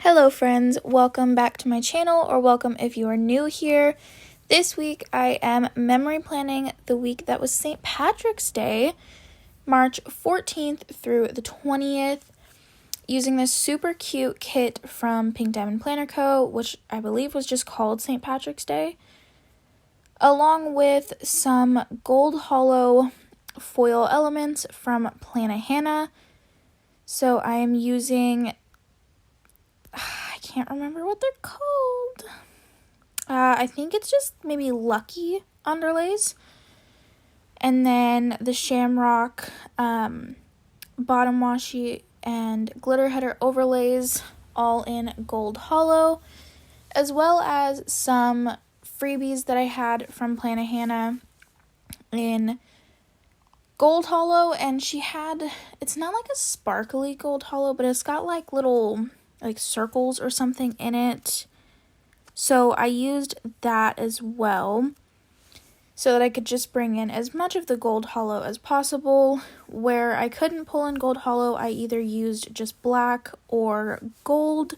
Hello friends, welcome back to my channel, or welcome if you are new here. This week I am memory planning the week that was St. Patrick's Day, March 14th through the 20th, using this super cute kit from PinkDiamondPlannerCo, which I believe was just called St. Patrick's Day, along with some gold hollow foil elements from PinkDiamondPlannerCo. So I am using, I can't remember what they're called. I think it's just maybe Lucky underlays. And then the Shamrock bottom washi and glitter header overlays, all in gold hollow, as well as some freebies that I had from PinkDiamondPlanner in gold hollow. And she had, it's not like a sparkly gold hollow, but it's got like little like circles or something in it. So I used that as well so that I could just bring in as much of the gold hollow as possible. Where I couldn't pull in gold hollow, I either used just black or gold.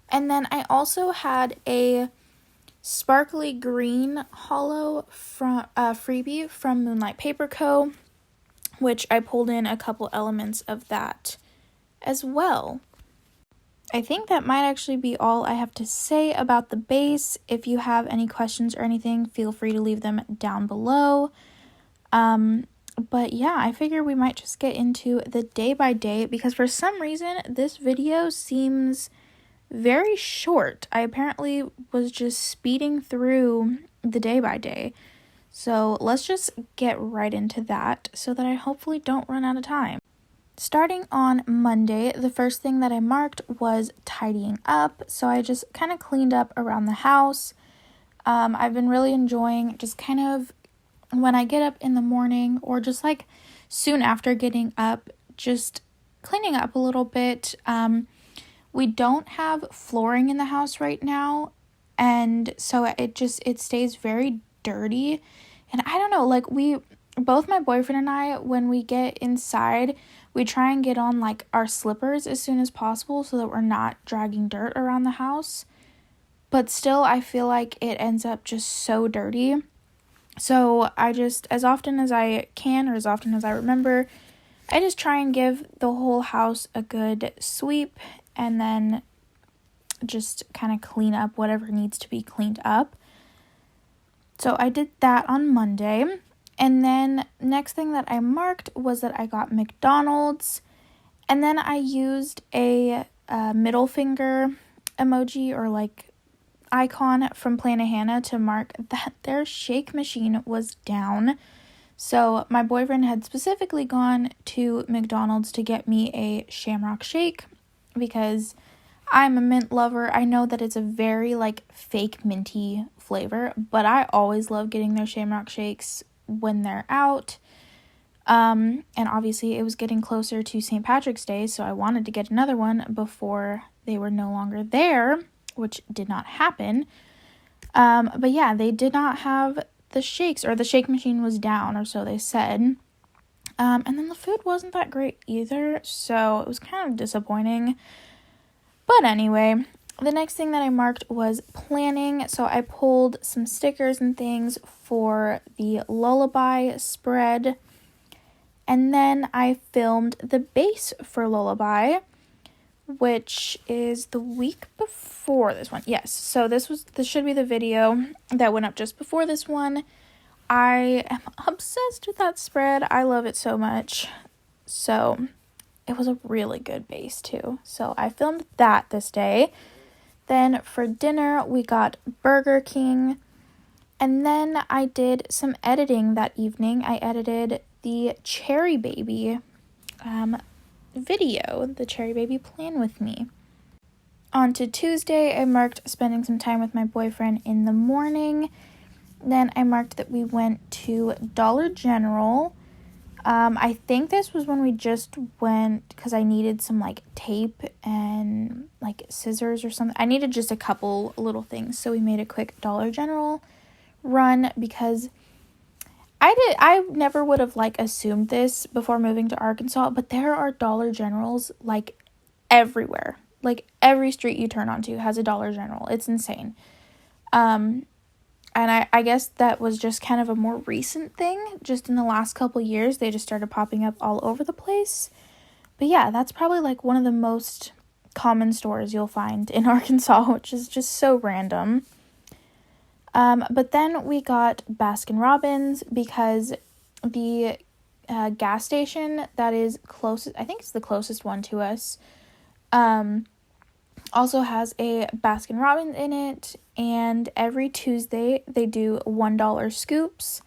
And then I also had a sparkly green hollow from freebie from Moonlight Paper Co., which I pulled in a couple elements of that as well. I think that might actually be all I have to say about the base. If you have any questions or anything, feel free to leave them down below. But yeah, I figure we might just get into the day by day, because for some reason this video seems very short. I apparently was just speeding through the day by day. So let's just get right into that so that I hopefully don't run out of time. Starting on Monday, the first thing that I marked was tidying up. So I just kind of cleaned up around the house. I've been really enjoying just kind of when I get up in the morning, or just like soon after getting up, just cleaning up a little bit. We don't have flooring in the house right now, and so it stays very dirty. And I don't know, like both my boyfriend and I, when we get inside, we try and get on like our slippers as soon as possible so that we're not dragging dirt around the house. But still, I feel like it ends up just so dirty. So I just, as often as I can, or as often as I remember, I just try and give the whole house a good sweep, and then just kind of clean up whatever needs to be cleaned up. So I did that on Monday. And then next thing that I marked was that I got McDonald's, and then I used a middle finger emoji or like icon from PinkDiamondPlanner to mark that their shake machine was down. So my boyfriend had specifically gone to McDonald's to get me a Shamrock shake, because I'm a mint lover. I know that it's a very like fake minty flavor, but I always love getting their Shamrock shakes when they're out. And obviously it was getting closer to St. Patrick's Day, so I wanted to get another one before they were no longer there, which did not happen. But yeah, they did not have the shakes, or the shake machine was down, or so they said. And then the food wasn't that great either, so it was kind of disappointing. But anyway, the next thing that I marked was planning. So I pulled some stickers and things for the Lullaby spread. And then I filmed the base for Lullaby, which is the week before this one. Yes, so this should be the video that went up just before this one. I am obsessed with that spread. I love it so much. So it was a really good base too. So I filmed that this day. Then for dinner, we got Burger King. And then I did some editing that evening. I edited the Cherry Baby video, the Cherry Baby Plan With Me. On to Tuesday, I marked spending some time with my boyfriend in the morning. Then I marked that we went to Dollar General. I think this was when we just went, because I needed some like tape and like scissors or something. I needed just a couple little things, so we made a quick Dollar General run, because I never would have like assumed this before moving to Arkansas, but there are Dollar Generals like everywhere. Like, every street you turn onto has a Dollar General. It's insane. And I guess that was just kind of a more recent thing. Just in the last couple years, they just started popping up all over the place. But yeah, that's probably like one of the most common stores you'll find in Arkansas, which is just so random. But then we got Baskin-Robbins because the gas station that is closest, I think it's the closest one to us, also has a Baskin-Robbins in it, and every Tuesday they do $1 scoops.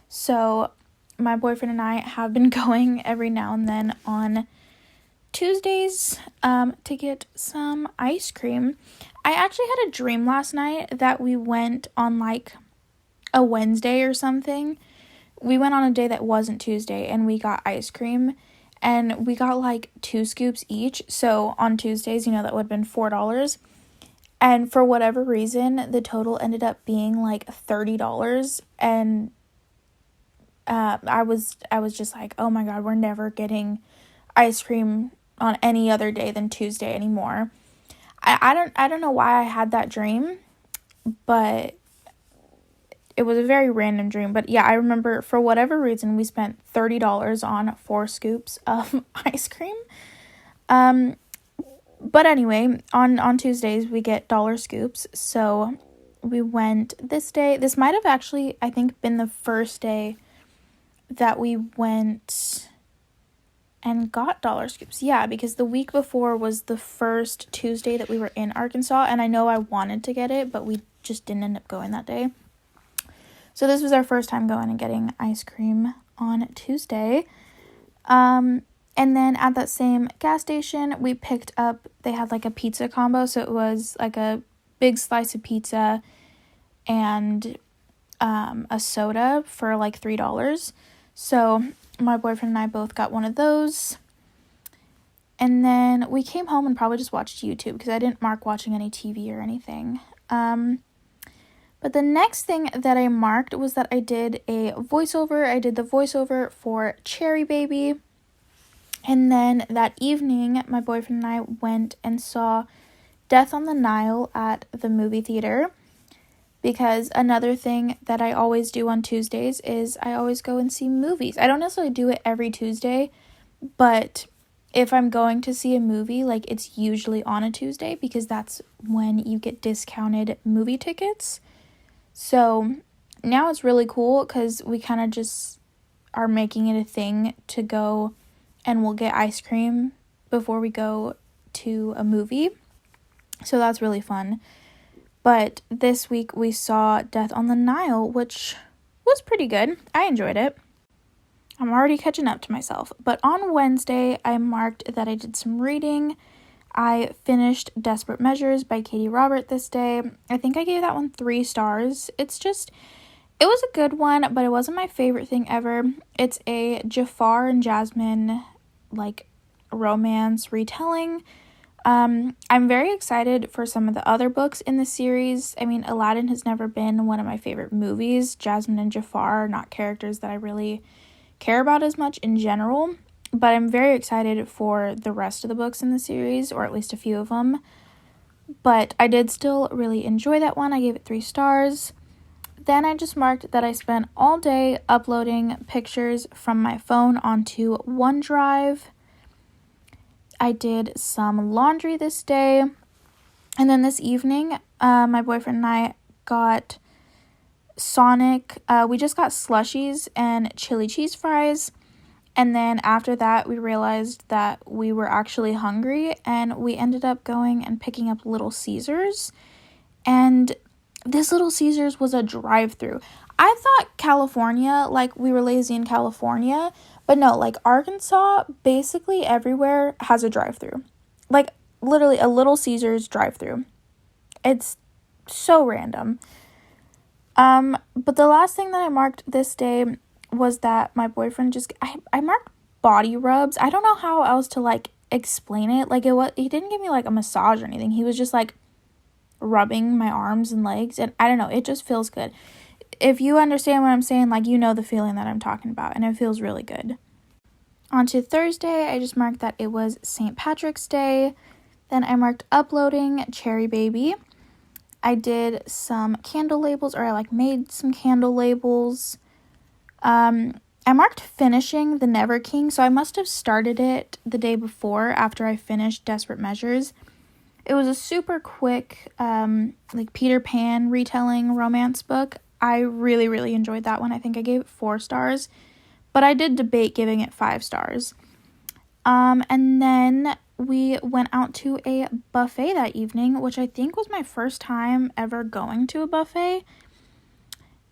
So my boyfriend and I have been going every now and then on Tuesdays to get some ice cream. I actually had a dream last night that we went on like a Wednesday or something. We went on a day that wasn't Tuesday and we got ice cream, and we got like 2 scoops each. So on Tuesdays, that would have been $4. And for whatever reason, the total ended up being like $30. And I was just like, oh my God, we're never getting ice cream on any other day than Tuesday anymore. I don't know why I had that dream, but it was a very random dream. But yeah, I remember for whatever reason we spent $30 on 4 scoops of ice cream. But anyway, on Tuesdays we get dollar scoops. So we went this day. This might have actually, I think, been the first day that we went and got dollar scoops. Yeah, because the week before was the first Tuesday that we were in Arkansas, and I know I wanted to get it, but we just didn't end up going that day. So this was our first time going and getting ice cream on Tuesday. And then at that same gas station, we picked up, they had like a pizza combo, so it was like a big slice of pizza and a soda for like $3. So my boyfriend and I both got one of those. And then we came home and probably just watched YouTube because I didn't mark watching any TV or anything. But the next thing that I marked was that I did a voiceover. I did the voiceover for Cherry Baby. And then that evening, my boyfriend and I went and saw Death on the Nile at the movie theater. Because another thing that I always do on Tuesdays is I always go and see movies. I don't necessarily do it every Tuesday, but if I'm going to see a movie, like, it's usually on a Tuesday because that's when you get discounted movie tickets. So now it's really cool because we kind of just are making it a thing to go and we'll get ice cream before we go to a movie. So that's really fun. But this week we saw Death on the Nile, which was pretty good. I enjoyed it. I'm already catching up to myself. But on Wednesday, I marked that I did some reading. I finished Desperate Measures by Katie Robert this day. I think I gave that one 3 stars. It was a good one, but it wasn't my favorite thing ever. It's a Jafar and Jasmine, like, romance retelling. I'm very excited for some of the other books in the series. I mean, Aladdin has never been one of my favorite movies. Jasmine and Jafar are not characters that I really care about as much in general, but I'm very excited for the rest of the books in the series, or at least a few of them. But I did still really enjoy that one. I gave it 3 stars. Then I just marked that I spent all day uploading pictures from my phone onto OneDrive. I did some laundry this day. And then this evening, my boyfriend and I got Sonic. We just got slushies and chili cheese fries. And then after that, we realized that we were actually hungry. And we ended up going and picking up Little Caesars. And this Little Caesars was a drive-through. I thought California, like, we were lazy in California. But no, like, Arkansas, basically everywhere has a drive-thru. Like, literally a Little Caesars drive-thru. It's so random. But the last thing that I marked this day was that my boyfriend I marked body rubs. I don't know how else to, like, explain it. Like, he didn't give me, like, a massage or anything. He was just, like, rubbing my arms and legs. And I don't know, it just feels good. If you understand what I'm saying, like, you know the feeling that I'm talking about, and it feels really good. On to Thursday, I just marked that it was St. Patrick's Day, Then I marked uploading Cherry Baby. I did some candle labels, or I made some candle labels. I marked finishing the Never King, so I must have started it the day before after I finished Desperate Measures. It was a super quick, Peter Pan retelling romance book. I really, really enjoyed that one. I think I gave it 4 stars, but I did debate giving it 5 stars. And then we went out to a buffet that evening, which I think was my first time ever going to a buffet.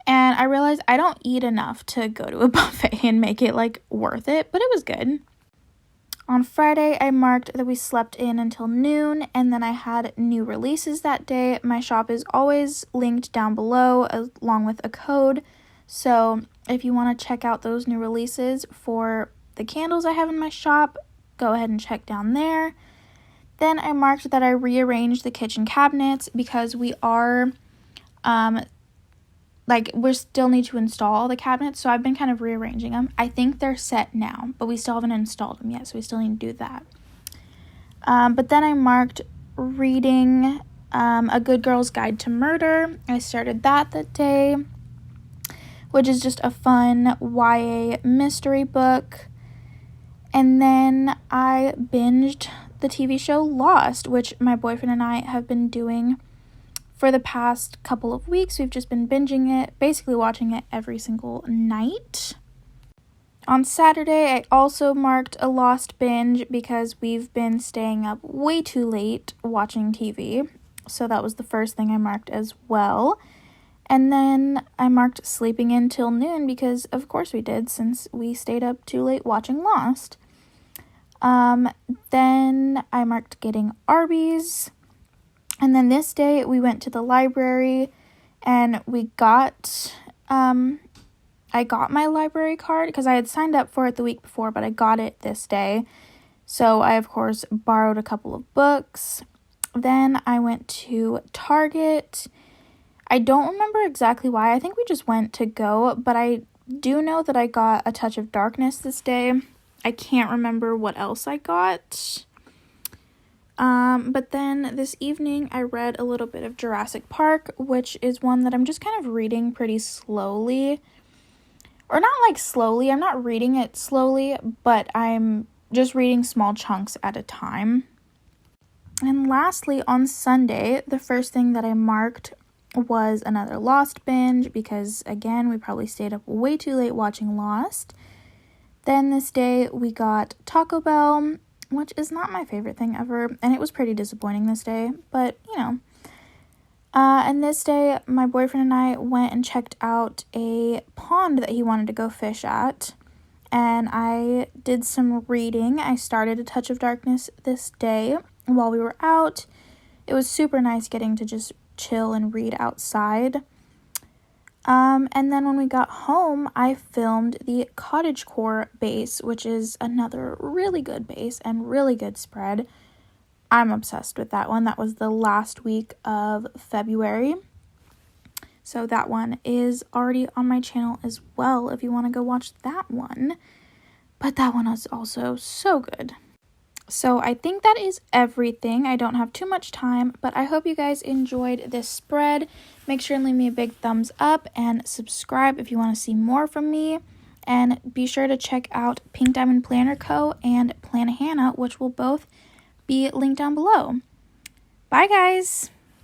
And I realized I don't eat enough to go to a buffet and make it, worth it, but it was good. On Friday, I marked that we slept in until noon, and then I had new releases that day. My shop is always linked down below, along with a code. So if you want to check out those new releases for the candles I have in my shop, go ahead and check down there. Then I marked that I rearranged the kitchen cabinets because we are, we still need to install all the cabinets, so I've been kind of rearranging them. I think they're set now, but we still haven't installed them yet, so we still need to do that. But then I marked reading A Good Girl's Guide to Murder. I started that day, which is just a fun YA mystery book. And then I binged the TV show Lost, which my boyfriend and I have been doing for the past couple of weeks. We've just been binging it, basically watching it every single night. On Saturday, I also marked a Lost binge because we've been staying up way too late watching TV. So that was the first thing I marked as well. And then I marked sleeping in till noon because of course we did, since we stayed up too late watching Lost. Then I marked getting Arby's. And then this day we went to the library and we got, I got my library card because I had signed up for it the week before, but I got it this day. So I, of course, borrowed a couple of books. Then I went to Target. I don't remember exactly why. I think we just went to go, but I do know that I got A Touch of Darkness this day. I can't remember what else I got. But then this evening I read a little bit of Jurassic Park, which is one that I'm just kind of reading pretty slowly. Or not slowly, I'm not reading it slowly, but I'm just reading small chunks at a time. And lastly, on Sunday, the first thing that I marked was another Lost binge because, again, we probably stayed up way too late watching Lost. Then this day we got Taco Bell, which is not my favorite thing ever, and it was pretty disappointing this day, but, and this day, my boyfriend and I went and checked out a pond that he wanted to go fish at, and I did some reading. I started A Touch of Darkness this day while we were out. It was super nice getting to just chill and read outside. And then when we got home, I filmed the cottagecore base, which is another really good base and really good spread. I'm obsessed with that one. That was the last week of February. So that one is already on my channel as well if you want to go watch that one. But that one is also so good. So I think that is everything. I don't have too much time, but I hope you guys enjoyed this spread. Make sure and leave me a big thumbs up and subscribe if you want to see more from me. And be sure to check out Pink Diamond Planner Co. and Plan Hannah, which will both be linked down below. Bye, guys!